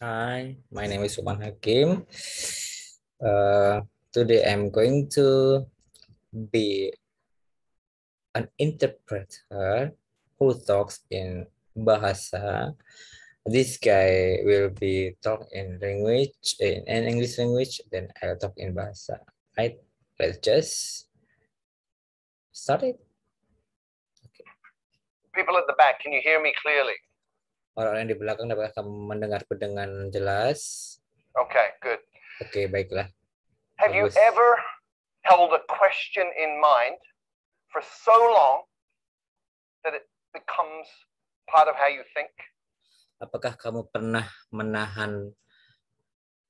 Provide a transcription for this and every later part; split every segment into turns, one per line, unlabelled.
Hi, my name is Suman Hakim. Today I'm going to be an interpreter who talks in Bahasa. This guy will be talk in language, in an English language, then I'll talk in Bahasa. Right? Let's just start it.
People at the back, can you hear me clearly?
Orang yang di belakang dapat kamu mendengarku dengan jelas?
Okay, good.
Oke, baiklah.
Have you
Bagus.
ever held a question in mind for so long that it becomes part of how you think?
Apakah kamu pernah menahan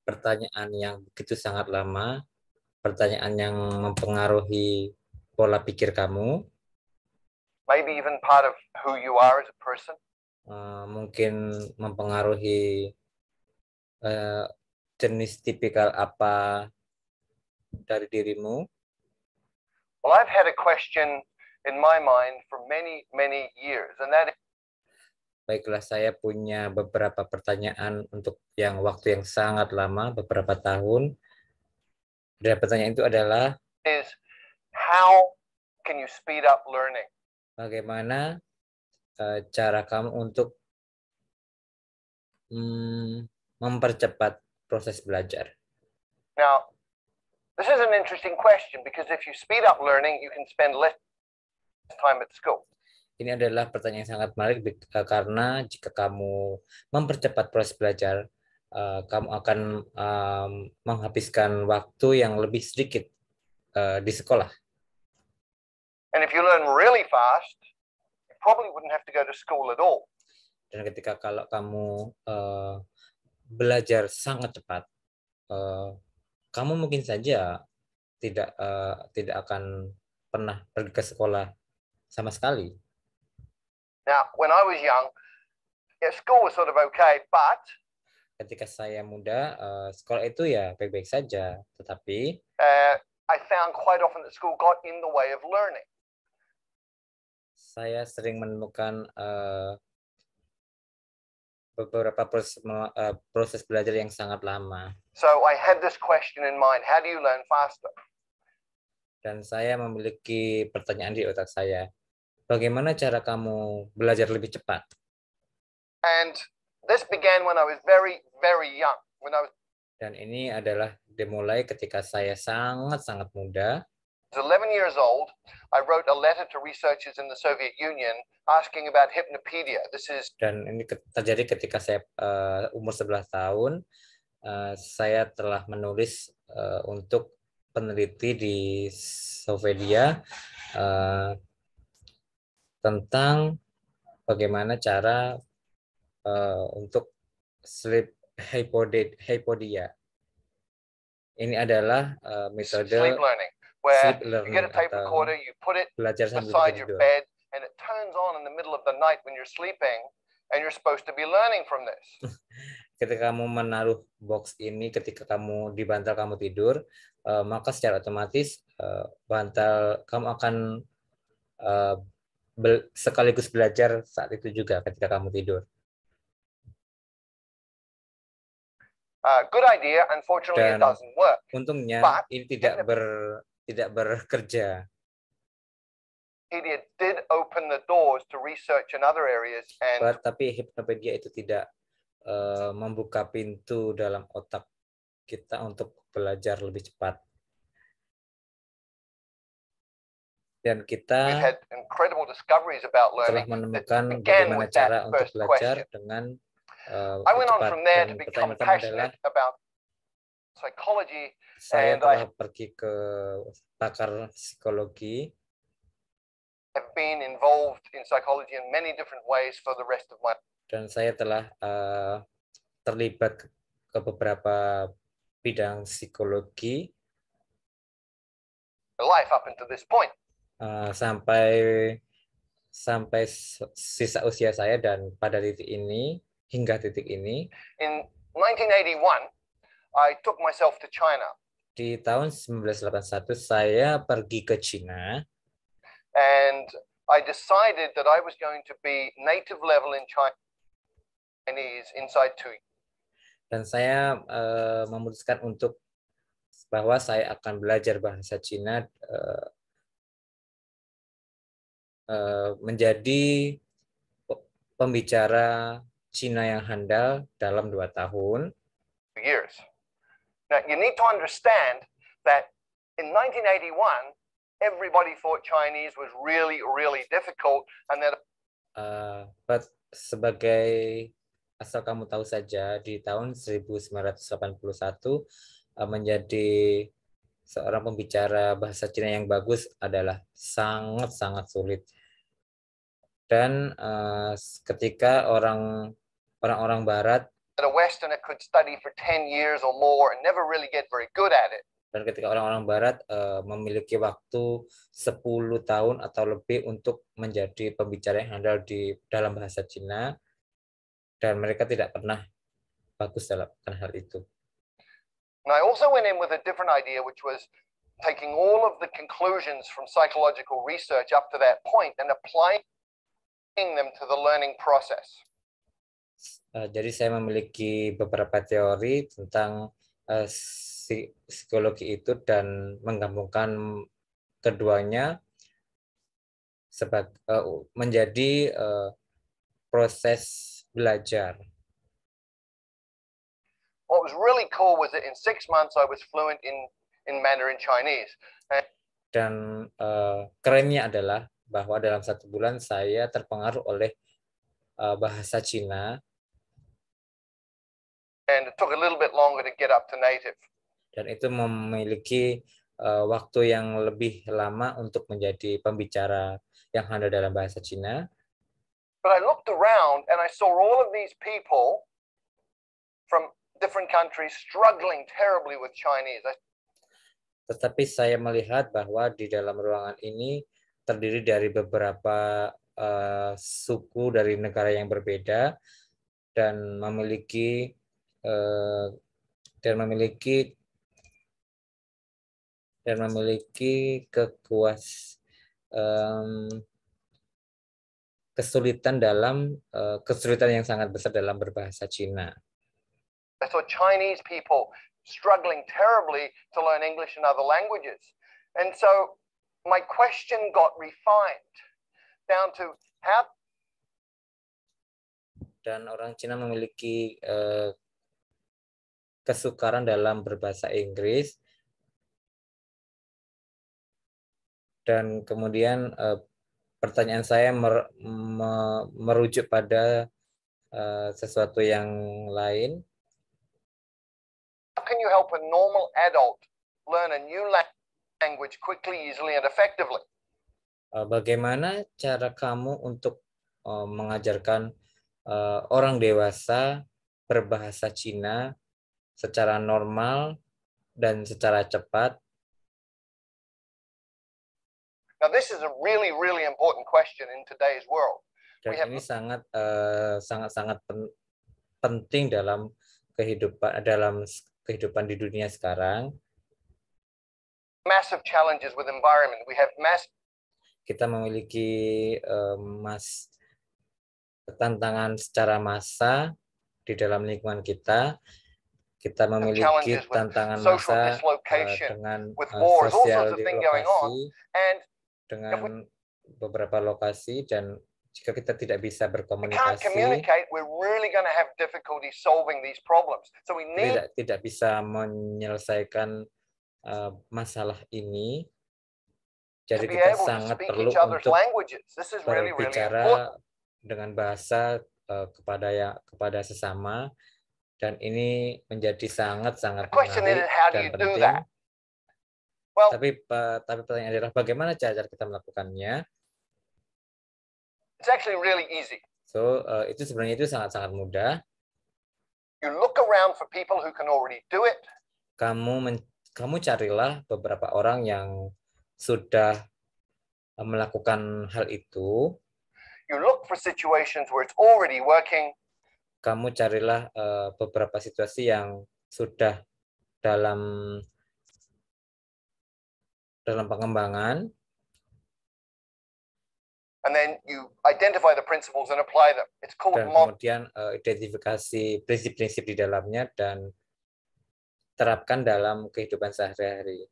pertanyaan yang begitu sangat lama, pertanyaan yang mempengaruhi pola pikir kamu,
Maybe even part of who you are as a person?
mungkin mempengaruhi jenis tipikal apa dari dirimu?
Well, I've had a question in my mind for many, many years, and that
Baiklah, saya punya beberapa pertanyaan untuk waktu yang sangat lama, beberapa tahun. Dan pertanyaan itu adalah,
is how can you speed up learning?
bagaimana cara kamu untuk mempercepat proses belajar?
Now, this is an interesting question because if you speed up learning, you can spend less time at school.
Ini adalah pertanyaan yang sangat menarik karena jika kamu mempercepat proses belajar, kamu akan menghabiskan waktu yang lebih sedikit di sekolah.
And if you learn really fast, you probably wouldn't have to go to school at all.
Dan ketika kalau kamu belajar sangat cepat, kamu mungkin saja tidak akan pernah pergi ke sekolah sama sekali.
Now, when I was young, school was sort of okay, but
ketika saya muda, sekolah itu ya baik-baik saja, tetapi
I found quite often that school got in the way of learning.
Saya sering menemukan beberapa proses belajar yang sangat lama.
So I had this question in mind: how do you learn faster?
Dan saya memiliki pertanyaan di otak saya, bagaimana cara kamu belajar lebih cepat?
And this began when I was very, very young.
Dan ini adalah dimulai ketika saya sangat-sangat muda.
I was 11 years old. I wrote a letter to researchers in the Soviet Union asking about Hypnopedia.
Dan ini terjadi ketika saya umur 11 tahun. Saya telah menulis untuk peneliti di Swedia tentang bagaimana cara untuk sleep hypodia. Ini adalah metode
sleep learning, where
sleep learning
you get a tape recorder, you put it
belajar sambil
beside your
tidur.
bed, and it turns on in the middle of the night when you're sleeping, and you're supposed to be learning from this.
Ketika kamu menaruh box ini, ketika kamu di bantal kamu tidur, maka secara otomatis bantal kamu akan sekaligus belajar saat itu juga ketika kamu tidur.
Good idea. Unfortunately, it doesn't work.
Untungnya ini tidak bekerja.
It did open the doors to research in other areas,
tapi Hypnopedia itu tidak membuka pintu dalam otak kita untuk belajar lebih cepat. Dan kita telah menemukan bagaimana cara untuk belajar dengan cepat. Dan pertanyaan pertama adalah, saya telah pergi ke pakar psikologi. Dan saya telah terlibat ke beberapa bidang psikologi sampai sisa usia saya, dan pada hingga titik ini.
In 1981, I took myself to China.
Di tahun 1981 saya pergi ke China.
And I decided that I was going to be native level in Chinese inside 2 years.
Dan saya memutuskan untuk bahwa saya akan belajar bahasa Cina menjadi pembicara Cina yang handal dalam 2 tahun.
Years. Now, you need to understand that in 1981, everybody thought Chinese was really, really difficult, and that
But sebagai asal kamu tahu saja, di tahun 1981 menjadi seorang pembicara bahasa Cina yang bagus adalah sangat-sangat sulit. Dan ketika orang-orang Barat
a Westerner could study for 10 years or more and never really get very good at it.
Dan ketika orang-orang Barat memiliki waktu 10 tahun atau lebih untuk menjadi pembicara yang handal di dalam bahasa Cina, dan mereka tidak pernah bagus dalam hal itu.
And I also went in with a different idea, which was taking all of the conclusions from psychological research up to that point and applying them to the learning process.
Jadi saya memiliki beberapa teori tentang psikologi itu dan menggabungkan keduanya menjadi proses belajar.
What was really cool was that in 6 months I was fluent in Mandarin Chinese.
Dan kerennya adalah bahwa dalam 1 bulan saya terpengaruh oleh bahasa Cina.
And it took a little bit longer to get up to native.
Dan itu memiliki waktu yang lebih lama untuk menjadi pembicara yang handal dalam bahasa Cina.
But I looked around and I saw all of these people from different countries struggling terribly with Chinese.
Tetapi saya melihat bahwa di dalam ruangan ini terdiri dari beberapa suku dari negara yang berbeda dan memiliki kesulitan yang sangat besar dalam berbahasa Cina.
I saw Chinese people struggling terribly to learn English and other languages. And so my question got refined down to how.
Dan orang Cina memiliki kesukaran dalam berbahasa Inggris. Dan kemudian pertanyaan saya merujuk pada sesuatu yang lain.
How can you help a normal adult learn a new language quickly, easily, and effectively?
Bagaimana cara kamu untuk mengajarkan orang dewasa berbahasa Cina secara normal dan secara cepat?
Now, this is a really, really important question in today's world.
Dan ini sangat penting dalam kehidupan di dunia sekarang.
Massive challenges with environment. We have
kita memiliki tantangan secara massa di dalam lingkungan kita. Kita memiliki tantangan massa dengan sosial dislokasi, dengan beberapa lokasi, dan jika kita tidak bisa berkomunikasi, tidak bisa menyelesaikan masalah ini. Jadi kita sangat perlu untuk berbicara dengan bahasa kepada sesama, dan ini menjadi sangat-sangat menarik dan penting. Tapi pertanyaan adalah bagaimana cara kita melakukannya?
It's actually really easy.
So itu sebenarnya sangat-sangat mudah.
You look around for people who can already do it.
Kamu carilah beberapa orang yang sudah melakukan hal itu.
You look for situations where it's already working.
Kamu carilah beberapa situasi yang sudah dalam pengembangan.
and then you identify the principles and apply them. It's called
Dan kemudian identifikasi prinsip-prinsip di dalamnya dan terapkan dalam kehidupan sehari-hari.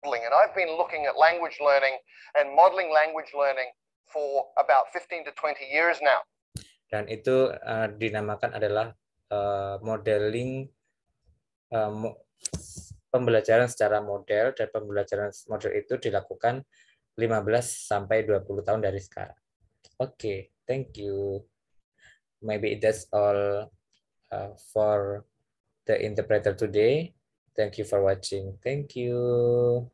And I've been looking at language learning and modeling language learning for about 15 to 20 years now.
Dan itu dinamakan adalah modeling pembelajaran secara model, dan pembelajaran model itu dilakukan 15 sampai 20 tahun dari sekarang. Okay, thank you. Maybe that's all for the interpreter today. Thank you for watching. Thank you.